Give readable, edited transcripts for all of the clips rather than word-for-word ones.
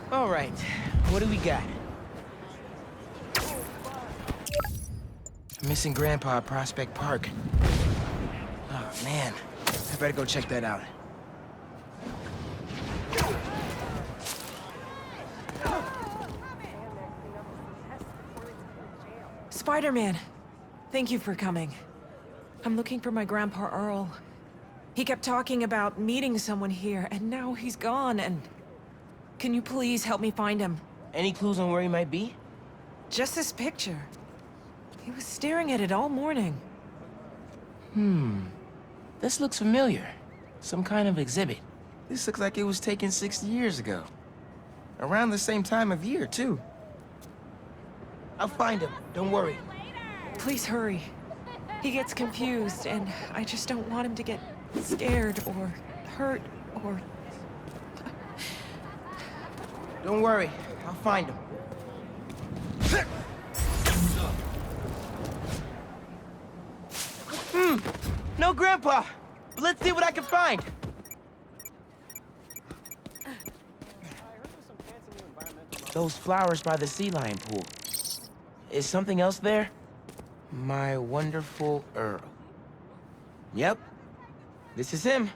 All right, what do we got? Missing Grandpa at Prospect Park. Oh, man. I better go check that out. Spider-Man, thank you for coming. I'm looking for my Grandpa Earl. He kept talking about meeting someone here, and now he's gone, and... Can you please help me find him? Any clues on where he might be? Just this picture. He was staring at it all morning. This looks familiar. Some kind of exhibit. This looks like it was taken 60 years ago. Around the same time of year, too. I'll find him, don't worry. Please hurry. He gets confused, and I just don't want him to get scared or hurt or... Don't worry, I'll find him. No Grandpa! But let's see what I can find. Those flowers by the sea lion pool. Is something else there? My wonderful Earl. Yep, this is him.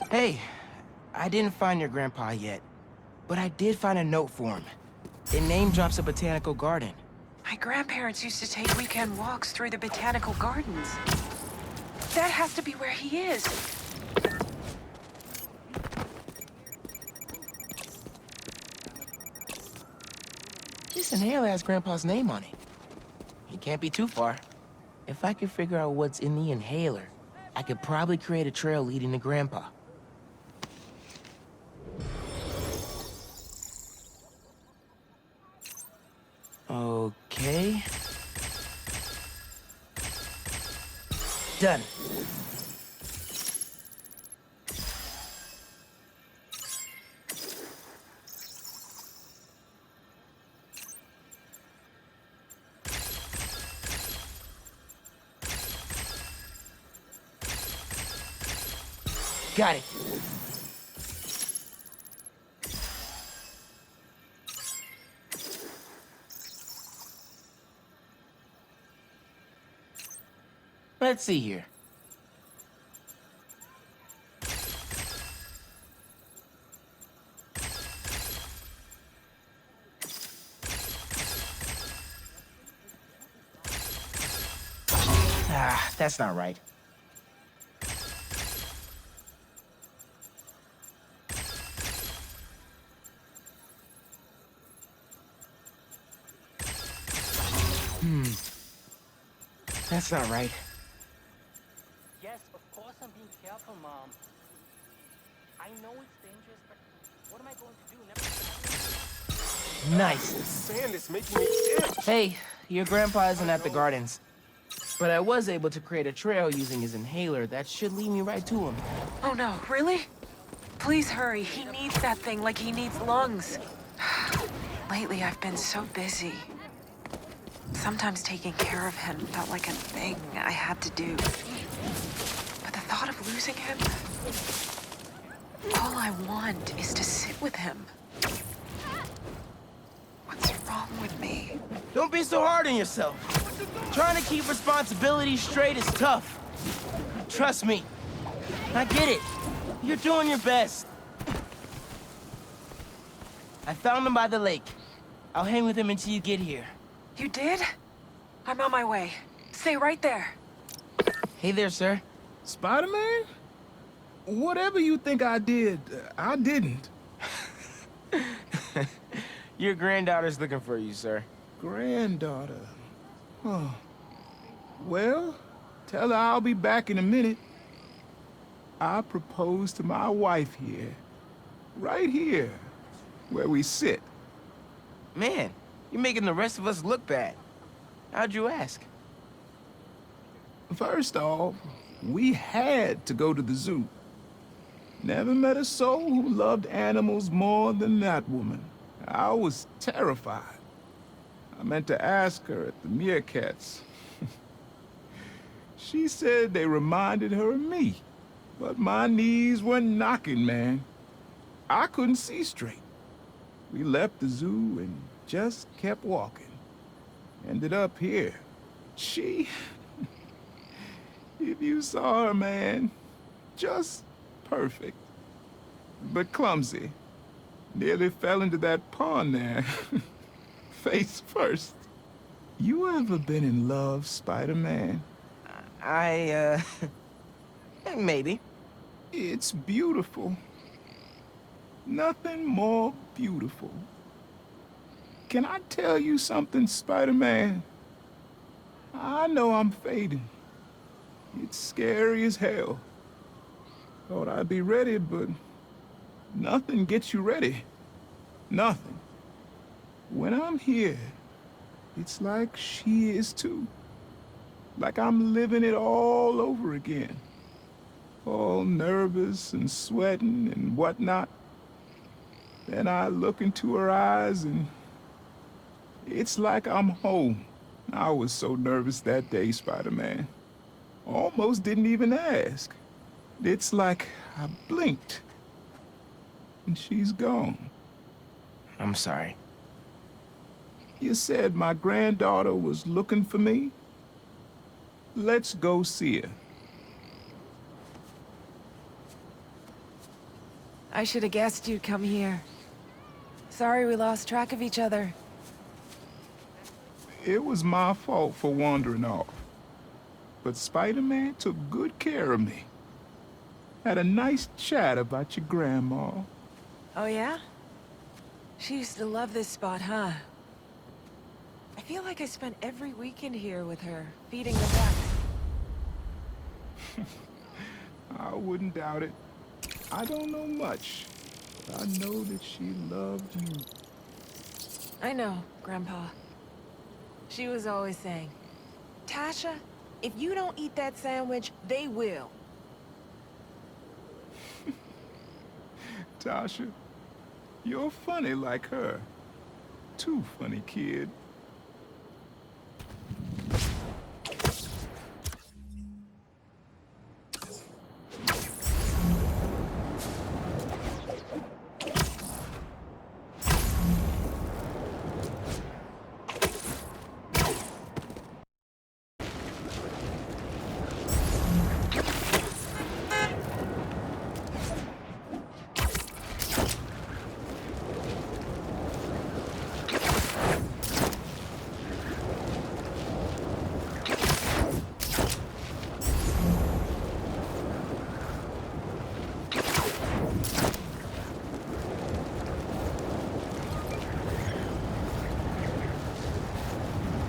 Hey, I didn't find your grandpa yet, but I did find a note for him. It name drops a botanical garden. My grandparents used to take weekend walks through the botanical gardens. That has to be where he is. This inhaler has Grandpa's name on it. He can't be too far. If I could figure out what's in the inhaler, I could probably create a trail leading to Grandpa. Okay. Done. Got it. Let's see here. Ah, that's not right. That's not right. Yes, of course I'm being careful, Mom. I know it's dangerous, but what am I going to do? Nice. Sand is making me itch. Hey, your grandpa isn't at the gardens. But I was able to create a trail using his inhaler that should lead me right to him. Oh no, really? Please hurry. He needs that thing like he needs lungs. Lately, I've been so busy. Sometimes taking care of him felt like a thing I had to do. But the thought of losing him... All I want is to sit with him. What's wrong with me? Don't be so hard on yourself. Trying to keep responsibilities straight is tough. Trust me. I get it. You're doing your best. I found him by the lake. I'll hang with him until you get here. You did? I'm on my way. Stay right there. Hey there, sir. Spider-Man? Whatever you think I did, I didn't. Your granddaughter's looking for you, sir. Granddaughter. Oh. Well, tell her I'll be back in a minute. I proposed to my wife here. Right here, where we sit. Man, you're making the rest of us look bad. How'd you ask? First off, we had to go to the zoo. Never met a soul who loved animals more than that woman. I was terrified. I meant to ask her at the meerkats. She said they reminded her of me. But my knees were knocking, man. I couldn't see straight. We left the zoo and just kept walking. Ended up here. She... If you saw her, man, just perfect. But clumsy. Nearly fell into that pond there. Face first. You ever been in love, Spider-Man? Maybe. It's beautiful. Nothing more beautiful. Can I tell you something, Spider-Man? I know I'm fading. It's scary as hell. Thought I'd be ready, but nothing gets you ready. Nothing. When I'm here, it's like she is too. Like I'm living it all over again. All nervous and sweating and whatnot. Then I look into her eyes and it's like I'm home. I was so nervous that day, Spider-Man. Almost didn't even ask. It's like I blinked and she's gone. I'm sorry. You said my granddaughter was looking for me? Let's go see her. I should have guessed you'd come here. Sorry we lost track of each other. It was my fault for wandering off. But Spider-Man took good care of me. Had a nice chat about your grandma. Oh, yeah? She used to love this spot, huh? I feel like I spent every weekend here with her, feeding the ducks. I wouldn't doubt it. I don't know much, but I know that she loved you. I know, Grandpa. She was always saying, Tasha, if you don't eat that sandwich, they will. Tasha, you're funny like her. Too funny, kid.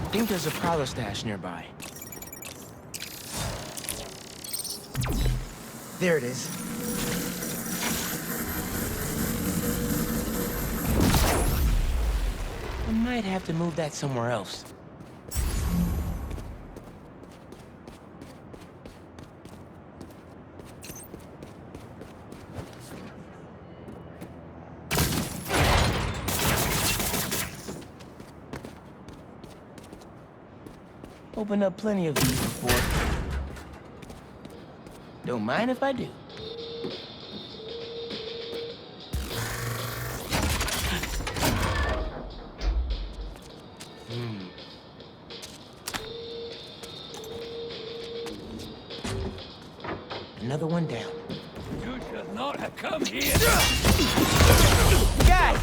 I think there's a prowler stash nearby. There it is. I might have to move that somewhere else. Opened up plenty of these before. Don't mind if I do. Another one down. You should not have come here. Guys!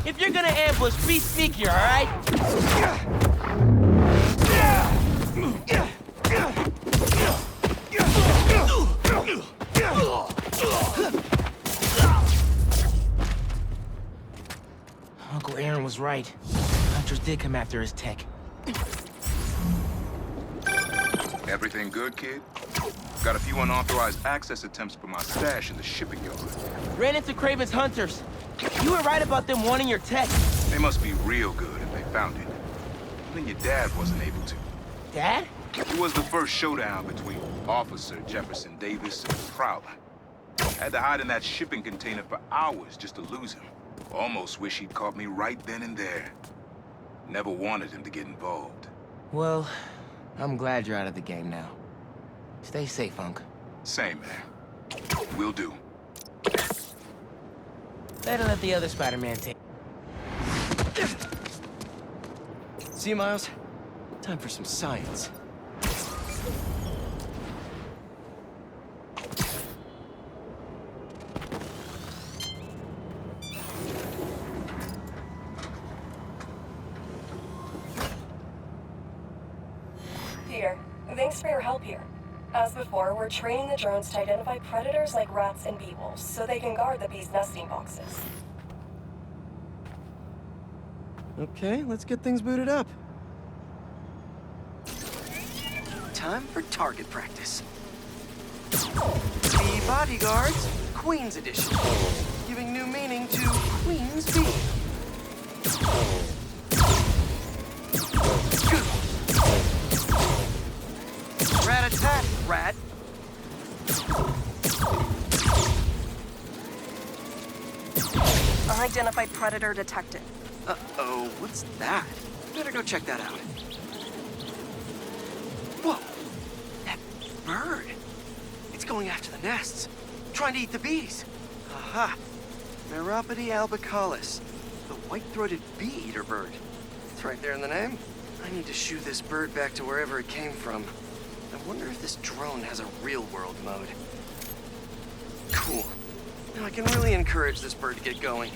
If you're gonna ambush, be sneakier, all right? Uncle Aaron was right. Hunters did come after his tech. Everything good, kid? Got a few unauthorized access attempts for my stash in the shipping yard. Ran into Craven's hunters. You were right about them wanting your tech. They must be real good if they found it. Even your dad wasn't able to. Dad? It was the first showdown between Officer Jefferson Davis and the Prowler. Had to hide in that shipping container for hours just to lose him. Almost wish he'd caught me right then and there. Never wanted him to get involved. Well, I'm glad you're out of the game now. Stay safe, Unc. Same, man. Will do. Better let the other Spider-Man take. See, Miles? Time for some science. Peter, thanks for your help here. As before, we're training the drones to identify predators like rats and bee wolves, so they can guard the bees' nesting boxes. Okay, let's get things booted up. Time for target practice. The Bodyguards, Queen's Edition. Giving new meaning to Queen's Bee. Rat-a-tat, rat. Unidentified predator detected. Uh-oh, what's that? Better go check that out. Whoa! That bird! It's going after the nests, trying to eat the bees. Aha! Meropode albicollis, the white-throated bee-eater bird. It's right there in the name. I need to shoo this bird back to wherever it came from. I wonder if this drone has a real-world mode. Cool. Now I can really encourage this bird to get going.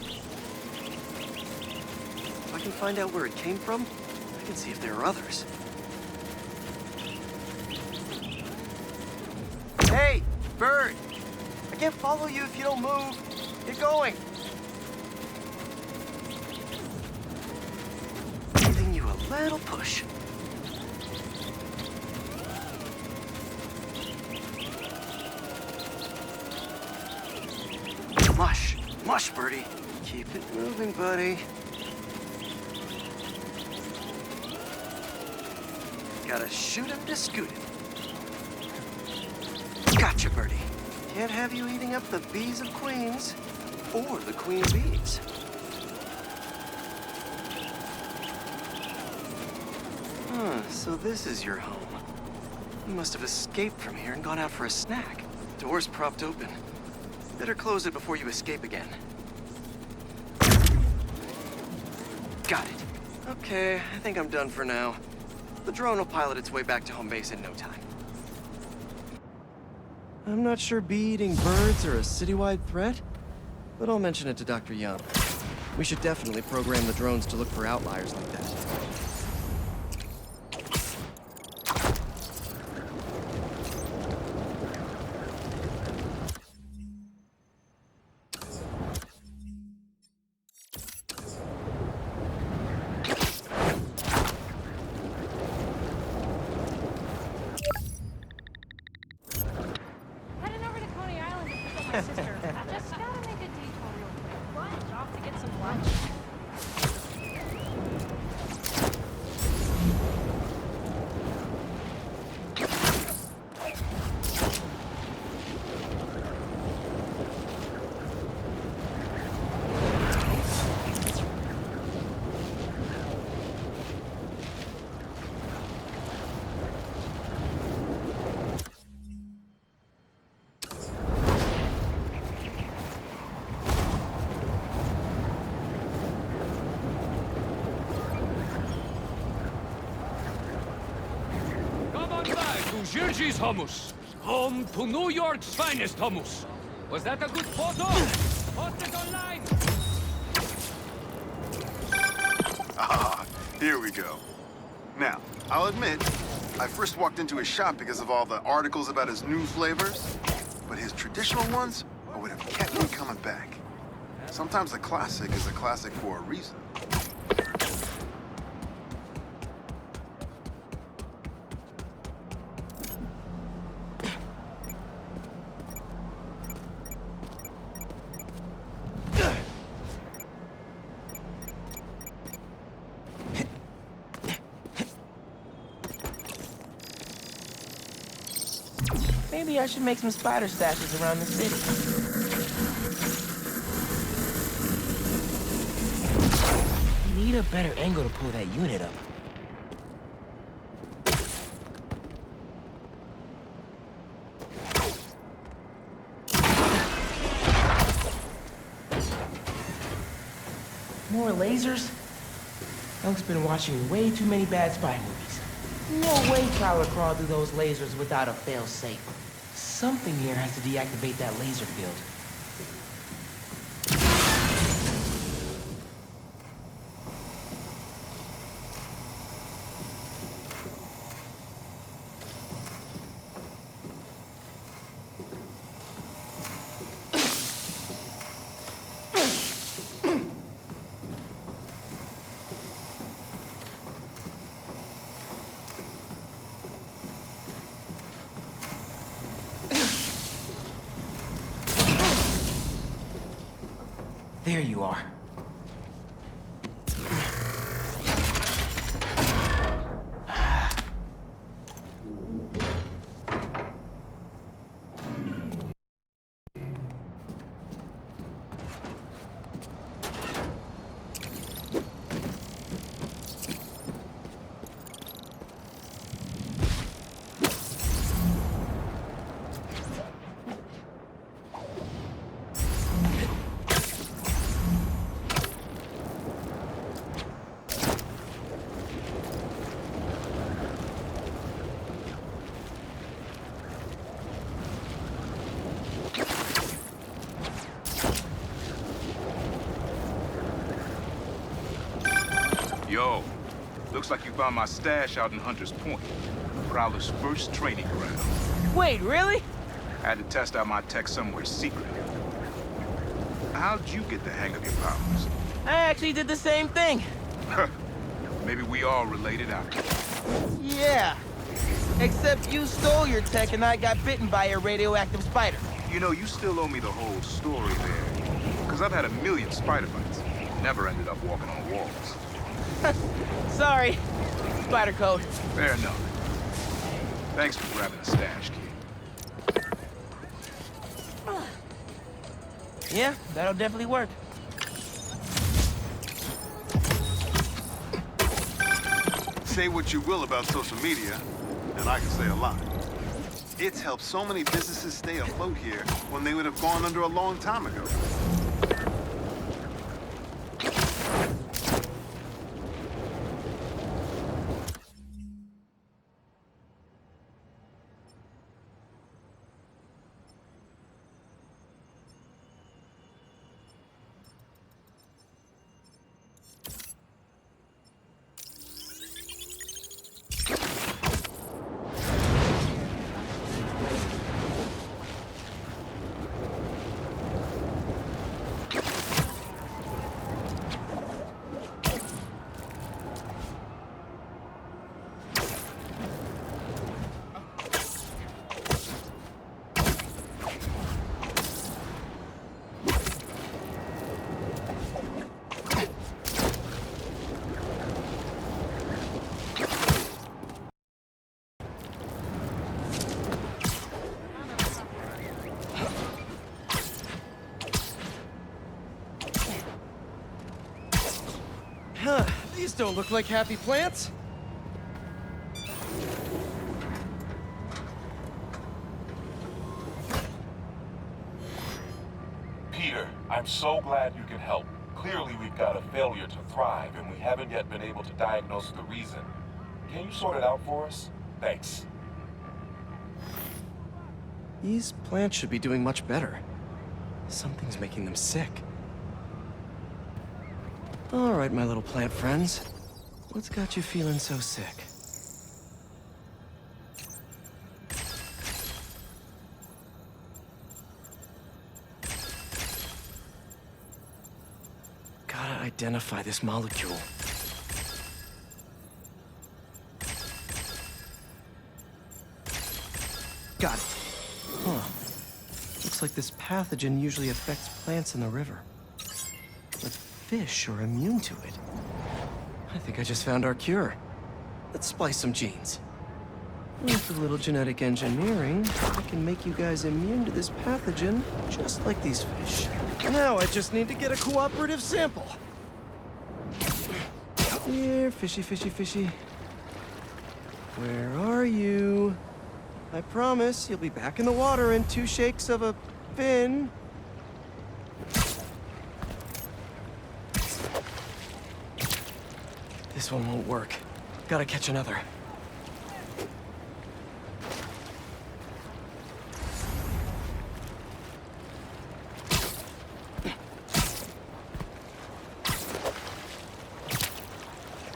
If I can find out where it came from, I can see if there are others. Hey, bird! I can't follow you if you don't move. Get going. Giving you a little push. Mush. Mush, birdie. Keep it moving, buddy. Gotta shoot him to scoot him. Gotcha, birdie. Can't have you eating up the bees of queens, or the queen bees. So this is your home. You must have escaped from here and gone out for a snack. Door's propped open. Better close it before you escape again. Got it. Okay, I think I'm done for now. The drone will pilot its way back to home base in no time. I'm not sure bee-eating birds are a citywide threat, but I'll mention it to Dr. Young. We should definitely program the drones to look for outliers like that. Heading over to Coney Island to pick up my sister. Just gotta make a detour real quick. Lunch, off to get some lunch. Come on by to Giorgi's Hummus, home to New York's finest hummus. Was that a good photo? Post it online. Ah, here we go. Now, I'll admit, I first walked into his shop because of all the articles about his new flavors, but his traditional ones are what have kept me coming back. Sometimes a classic is a classic for a reason. Maybe I should make some spider stashes around the city. Need a better angle to pull that unit up. More lasers? Unk's been watching way too many bad spy movies. No way Prowler crawled through those lasers without a fail-safe. Something here has to deactivate that laser field. There you are. Yo, looks like you found my stash out in Hunter's Point, Prowler's first training ground. Wait, really? I had to test out my tech somewhere secret. How'd you get the hang of your powers? I actually did the same thing. Maybe we all related out here. Yeah. Except you stole your tech and I got bitten by a radioactive spider. You know, you still owe me the whole story there. Because I've had a million spider bites. Never ended up walking on walls. Sorry. Spider code. Fair enough. Thanks for grabbing the stash, kid. Yeah, that'll definitely work. Say what you will about social media, and I can say a lot. It's helped so many businesses stay afloat here when they would have gone under a long time ago. These don't look like happy plants. Peter, I'm so glad you can help. Clearly we've got a failure to thrive, and we haven't yet been able to diagnose the reason. Can you sort it out for us? Thanks. These plants should be doing much better. Something's making them sick. All right, my little plant friends. What's got you feeling so sick? Gotta identify this molecule. Got it. Huh. Looks like this pathogen usually affects plants in the river. But fish are immune to it. I think I just found our cure. Let's splice some genes. With a little genetic engineering, I can make you guys immune to this pathogen, just like these fish. Now I just need to get a cooperative sample. Here, fishy, fishy, fishy. Where are you? I promise you'll be back in the water in 2 shakes of a fin. This one won't work. Gotta catch another.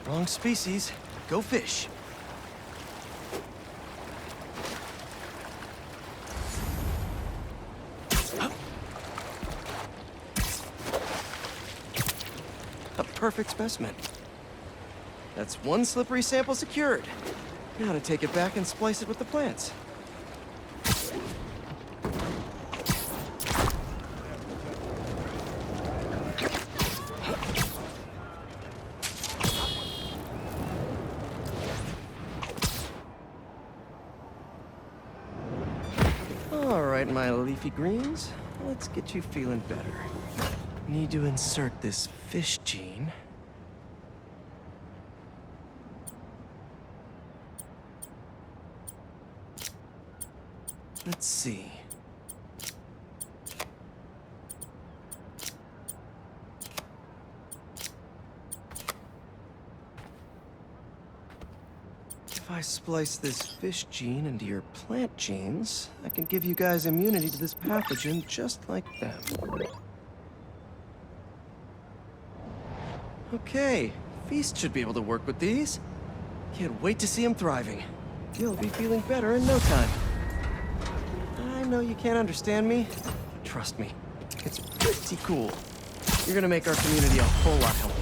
Wrong species. Go fish. A perfect specimen. That's one slippery sample secured. Now to take it back and splice it with the plants. All right, my leafy greens. Let's get you feeling better. Need to insert this fish gene. Let's see. If I splice this fish gene into your plant genes, I can give you guys immunity to this pathogen just like them. Okay, Feast should be able to work with these. Can't wait to see him thriving. You'll be feeling better in no time. I know you can't understand me. Trust me, it's pretty cool. You're gonna make our community a whole lot healthier.